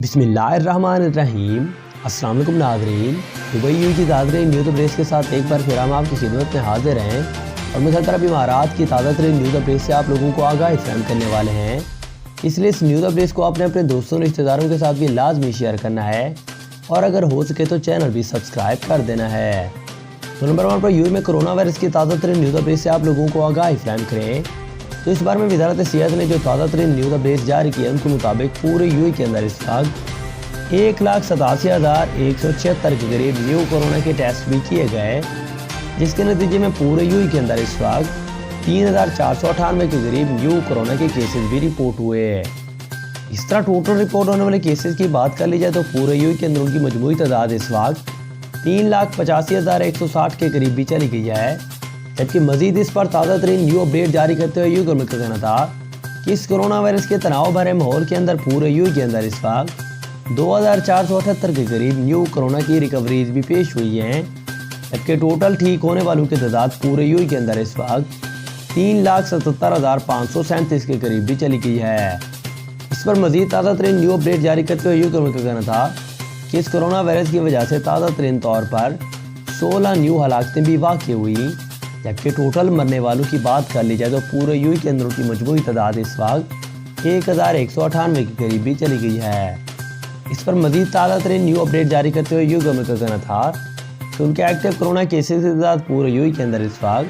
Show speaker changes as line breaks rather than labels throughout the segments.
بسم اللہ الرحمن الرحیم۔ السلام علیکم ناظرین، دبئی یو کی تازہ ترین نیوز اپڈیٹس کے ساتھ ایک بار پھر ہم آپ کی خدمت میں حاضر ہیں اور مسلسل عرب امارات کی تازہ ترین نیوز اپڈیٹ سے آپ لوگوں کو آگاہی فراہم کرنے والے ہیں۔ اس لیے اس نیوز اپڈیٹس کو آپ نے اپنے دوستوں رشتہ داروں کے ساتھ بھی لازمی شیئر کرنا ہے اور اگر ہو سکے تو چینل بھی سبسکرائب کر دینا ہے۔ تو نمبر 1 پر یو میں کرونا وائرس کی تازہ ترین نیوز اپڈیٹ سے آپ لوگوں کو آگاہی فراہم کریں تو اس بار میں وزارت صحت نے جو تازہ ترین نیوز اپڈیٹ جاری کی ہے ان کے مطابق پورے یو اے کے اندر اس وقت 1,87,176 کے قریب نیو کورونا کے ٹیسٹ بھی کیے گئے، جس کے نتیجے میں پورے یو اے کے اندر اس وقت 3,498 کے قریب نیو کورونا کے کیسز بھی رپورٹ ہوئے۔ اس طرح ٹوٹل رپورٹ ہونے والے کیسز کی بات کر لی جائے تو پورے یو اے کے اندر ان کی مجموعی تعداد اس وقت 3,85,160 کے قریب بھی چلی گئی ہے، جبکہ مزید اس پر تازہ ترین نیو اپڈیٹ جاری کرتے ہوئے یو گورنمنٹ کا کہنا تھا کہ اس کرونا وائرس کے تناؤ بھرے ماحول کے اندر پورے یو اے کے اندر اس وقت 2,478 کے قریب نیو کرونا کی ریکوریز بھی پیش ہوئی ہیں، جبکہ ٹوٹل ٹھیک ہونے والوں کی تعداد پورے یو اے کے اندر اس وقت 3,77,537 کے قریب بھی چلی گئی ہے۔ اس پر مزید تازہ ترین نیو اپڈیٹ جاری کرتے ہوئے یو گورنمنٹ کا کہنا تھا کہ اس کرونا وائرس کی وجہ سے تازہ ترین طور پر 16 نیو ہلاکتیں بھی واقع ہوئی، جبکہ ٹوٹل مرنے والوں کی بات کر لی جائے تو پورے یو اے کے اندر کی مجموعی تعداد اس وقت 1,198 کے قریب بھی چلی گئی ہے۔ اس پر مزید تازہ ترین نیو اپڈیٹ جاری کرتے ہوئے یو گورنمنٹ کا کہنا تھا کہ ان کے ایکٹیو کرونا کیسز کی تعداد پورے یو اے کے اندر اس وقت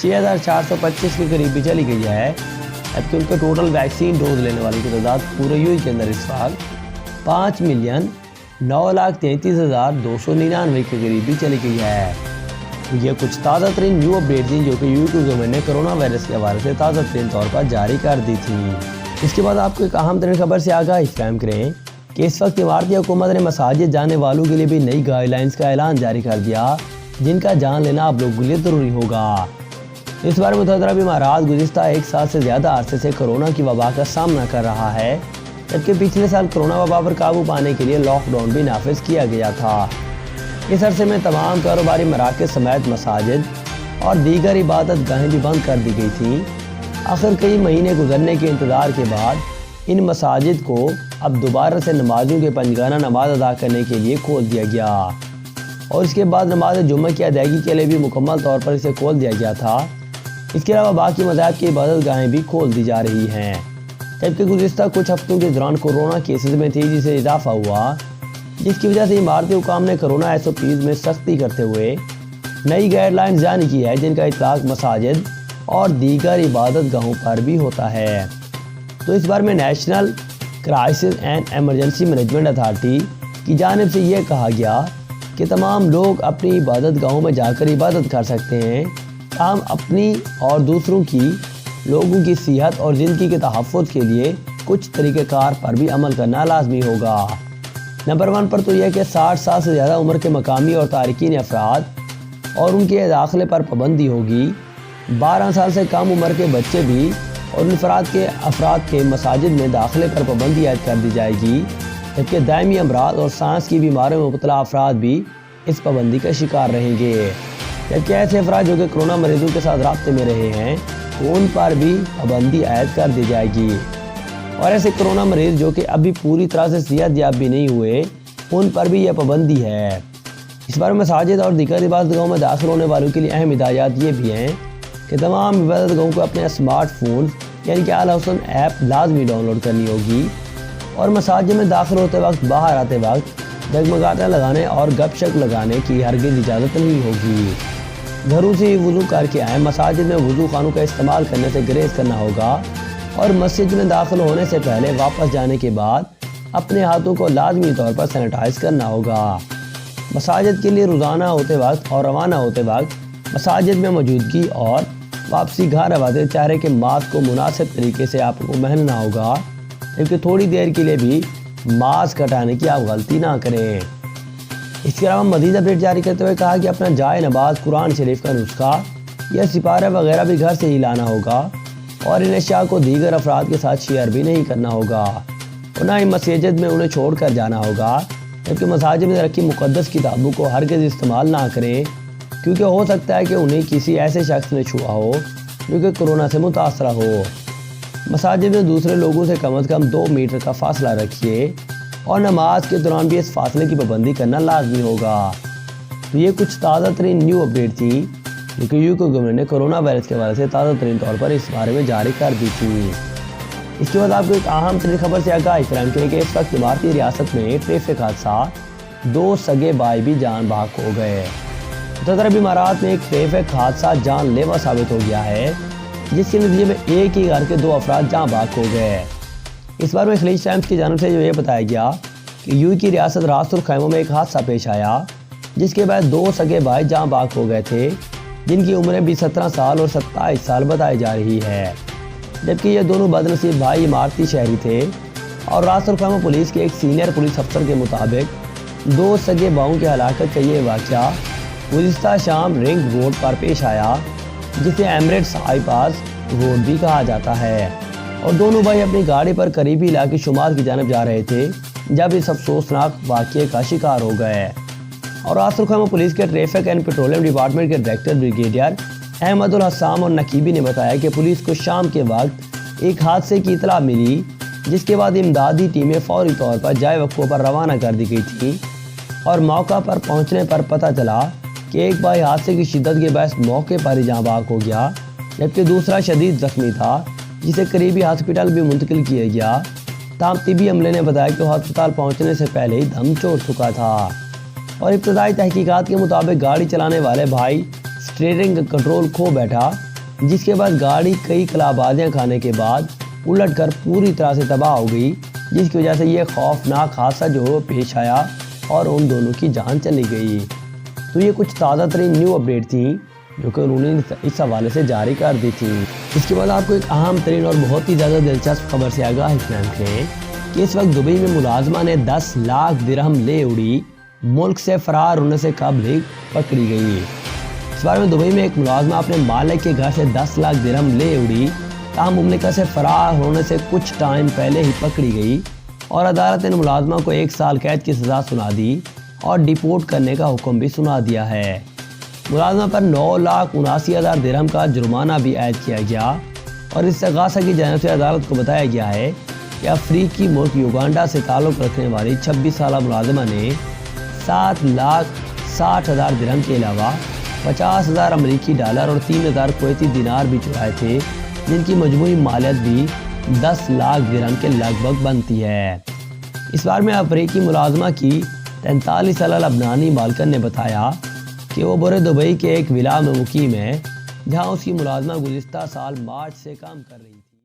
6,425 کے قریب بھی چلی گئی ہے، جبکہ ان کے ٹوٹل ویکسین ڈوز لینے والوں کی تعداد پورے یو اے کے اندر اس وقت 5,09,33,299 کے قریب بھی چلی گئی ہے۔ یہ کچھ تازہ ترین نیو اپڈیٹ تھیں جو کہ یو کے گورنمنٹ نے کرونا وائرس کے حوالے سے تازہ ترین طور پر جاری کر دی تھی۔ اس کے بعد آپ کو ایک اہم ترین خبر سے آگاہی فراہم کریں کہ اس وقت اماراتی حکومت نے مساجد جانے والوں کے لیے بھی نئی گائیڈ لائنز کا اعلان جاری کر دیا، جن کا جان لینا آپ لوگوں کے لیے ضروری ہوگا۔ اس بار متحدہ عرب امارات گزشتہ 1 سال سے زیادہ عرصے سے کرونا کی وبا کا سامنا کر رہا ہے، جبکہ پچھلے سال کرونا وبا پر قابو پانے کے لیے لاک ڈاؤن بھی نافذ کیا گیا تھا۔ اس عرصے میں تمام کاروباری مراکز سمیت مساجد اور دیگر عبادت گاہیں بھی بند کر دی گئی تھیں۔ آخر کئی مہینے گزرنے کے انتظار کے بعد ان مساجد کو اب دوبارہ سے نمازیوں کے پنجگانہ نماز ادا کرنے کے لیے کھول دیا گیا اور اس کے بعد نماز جمعہ کی ادائیگی کے لیے بھی مکمل طور پر اسے کھول دیا گیا تھا۔ اس کے علاوہ باقی مذاہب کی عبادت گاہیں بھی کھول دی جا رہی ہیں، جبکہ گزشتہ کچھ ہفتوں کے دوران کورونا کیسز میں تیزی سے اضافہ ہوا، جس کی وجہ سے اماراتی حکام نے کرونا SOPs میں سختی کرتے ہوئے نئی گائیڈ لائنز جاری کی ہے، جن کا اطلاق مساجد اور دیگر عبادت گاہوں پر بھی ہوتا ہے۔ تو اس بار میں national crisis and emergency management authority کی جانب سے یہ کہا گیا کہ تمام لوگ اپنی عبادت گاہوں میں جا کر عبادت کر سکتے ہیں، تاہم اپنی اور دوسروں کی لوگوں کی صحت اور زندگی کے تحفظ کے لیے کچھ طریقہ کار پر بھی عمل کرنا لازمی ہوگا۔ نمبر 1 پر تو یہ کہ 60 سال سے زیادہ عمر کے مقامی اور تارکین افراد اور ان کے داخلے پر پابندی ہوگی۔ 12 سال سے کم عمر کے بچے بھی اور افراد کے مساجد میں داخلے پر پابندی عائد کر دی جائے گی، جبکہ دائمی امراض اور سانس کی بیماریوں میں مبتلا افراد بھی اس پابندی کا شکار رہیں گے، جبکہ ایسے افراد جو کہ کرونا مریضوں کے ساتھ رابطے میں رہے ہیں ان پر بھی پابندی عائد کر دی جائے گی، اور ایسے کرونا مریض جو کہ ابھی پوری طرح سے صحت یاب بھی نہیں ہوئے ان پر بھی یہ پابندی ہے۔ اس بار مساجد اور دیگر عبادت گاہوں میں داخل ہونے والوں کے لیے اہم ہدایات یہ بھی ہیں کہ تمام عبادت گاہوں کو اپنے اسمارٹ فون یعنی کہ آل حسن ایپ لازمی ڈاؤن لوڈ کرنی ہوگی، اور مساجد میں داخل ہوتے وقت باہر آتے وقت جگمگاتے لگانے اور گپ شپ لگانے کی ہرگز اجازت نہیں ہوگی۔ گھروں سے وضو کر کے آئیں، مساجد میں وضو خانوں کا استعمال کرنے سے گریز کرنا ہوگا، اور مسجد میں داخل ہونے سے پہلے واپس جانے کے بعد اپنے ہاتھوں کو لازمی طور پر سینیٹائز کرنا ہوگا۔ مساجد کے لیے روزانہ ہوتے وقت اور روانہ ہوتے وقت مساجد میں موجودگی اور واپسی گھر آتے چہرے کے ماسک کو مناسب طریقے سے آپ کو پہننا ہوگا، جبکہ تھوڑی دیر کے لیے بھی ماسک ہٹانے کی آپ غلطی نہ کریں۔ اس کے علاوہ مزید اپڈیٹ جاری کرتے ہوئے کہا کہ اپنا جائے نماز قرآن شریف کا نسخہ یا سپارہ وغیرہ بھی گھر سے ہی لانا ہوگا، اور ان اشیاء کو دیگر افراد کے ساتھ شیئر بھی نہیں کرنا ہوگا، اور نہ ہی مسجد میں انہیں چھوڑ کر جانا ہوگا، جبکہ مساجد میں رکھی مقدس کتابوں کو ہرگز استعمال نہ کریں، کیونکہ ہو سکتا ہے کہ انہیں کسی ایسے شخص نے چھوا ہو جو کہ کرونا سے متاثرہ ہو۔ مساجد میں دوسرے لوگوں سے کم از کم 2 میٹر کا فاصلہ رکھیے اور نماز کے دوران بھی اس فاصلے کی پابندی کرنا لازمی ہوگا۔ تو یہ کچھ تازہ ترین نیو اپڈیٹ تھی جو کہ یو کے گورنمنٹ نے کرونا وائرس کے حوالے سے تازہ ترین طور پر اس بارے میں جاری کر دی تھی۔ اس کے بعد آپ کو ایک اہم ترین خبر سے آگاہی فراہم کریں کہ اس وقت اماراتی ریاست میں ٹریفک حادثہ 2 سگے بھائی بھی جان بحق ہو گئے۔ متحدہ عرب امارات میں ایک ٹریفک حادثہ جان لیوا ثابت ہو گیا ہے جس کے نتیجے میں ایک ہی گھر کے 2 افراد جان بحق ہو گئے۔ اس بار میں خلیج ٹائمز کی جانب سے یہ بتایا گیا کہ یو کی ریاست راس الخیمہ میں ایک حادثہ پیش آیا جس کے بعد 2 سگے بھائی جاں بحق ہو گئے تھے جن کی عمریں بھی 17 سال اور 27 سال بتائی جا رہی ہے، جبکہ یہ دونوں بدنصیب بھائی اماراتی شہری تھے۔ اور راس الخیمہ پولیس کے ایک سینئر پولیس افسر کے مطابق 2 سگے بھائیوں کی ہلاکت کا یہ واقعہ گزشتہ شام رنگ روڈ پر پیش آیا جسے ایمریٹس آئی پاس روڈ بھی کہا جاتا ہے، اور دونوں بھائی اپنی گاڑی پر قریبی علاقے شمال کی جانب جا رہے تھے جب اس افسوسناک واقعے کا شکار ہو گئے۔ اور راس الخیمہ پولیس کے ٹریفک اینڈ پیٹرولیم ڈپارٹمنٹ کے ڈائریکٹر بریگیڈیئر احمد الحسام اور نقیبی نے بتایا کہ پولیس کو شام کے وقت ایک حادثے کی اطلاع ملی جس کے بعد امدادی ٹیمیں فوری طور پر جائے وقوع پر روانہ کر دی گئی تھیں، اور موقع پر پہنچنے پر پتہ چلا کہ ایک بھائی حادثے کی شدت کے باعث موقع پر ہی جاں بحق ہو گیا، جبکہ دوسرا شدید زخمی تھا جسے قریبی ہسپتال بھی منتقل کیا گیا۔ تاہم طبی عملے نے بتایا کہ وہ ہسپتال پہنچنے سے پہلے ہی دم چھوڑ چکا تھا، اور ابتدائی تحقیقات کے مطابق گاڑی چلانے والے بھائی اسٹیئرنگ کنٹرول کھو بیٹھا جس کے بعد گاڑی کئی کلابازیاں کھانے کے بعد الٹ کر پوری طرح سے تباہ ہو گئی، جس کی وجہ سے یہ خوفناک حادثہ جو ہے پیش آیا اور ان دونوں کی جان چلی گئی۔ تو یہ کچھ تازہ ترین نیو اپڈیٹ تھیں جو کہ انہوں نے اس حوالے سے جاری کر دی تھی۔ اس کے بعد آپ کو ایک اہم ترین اور بہت ہی زیادہ دلچسپ خبر سے آگاہی فراہم کریں کہ اس وقت دبئی میں ملازمہ نے 10 لاکھ درہم لے اڑی، ملک سے فرار ہونے سے قبل ہی پکڑی گئی۔ اس بار میں دبئی میں ایک ملازمہ اپنے مالک کے گھر سے 10 لاکھ درہم لے اڑی، تاہم مملکت سے فرار ہونے سے کچھ ٹائم پہلے ہی پکڑی گئی، اور عدالت نے ملازمہ کو 1 سال قید کی سزا سنا دی اور ڈیپورٹ کرنے کا حکم بھی سنا دیا ہے۔ ملازمہ پر 9,79,000 درہم کا جرمانہ بھی عائد کیا گیا، اور استغاثہ کی جانب سے عدالت کو بتایا گیا ہے کہ افریقی ملک یوگانڈا سے تعلق رکھنے والی 26 سالہ ملازمہ نے 7,60,000 درہم کے علاوہ 50,000 امریکی ڈالر اور 3,000 کویتی دینار بھی چرائے تھے، جن کی مجموعی مالیت بھی 10 لاکھ درہم کے لگ بھگ بنتی ہے۔ اس بار میں افریقی ملازمہ کی 43 سالہ لبنانی مالکن نے بتایا کہ وہ برے دبئی کے ایک ولا میں مقیم ہے جہاں اس کی ملازمہ گزشتہ سال مارچ سے کام کر رہی تھی۔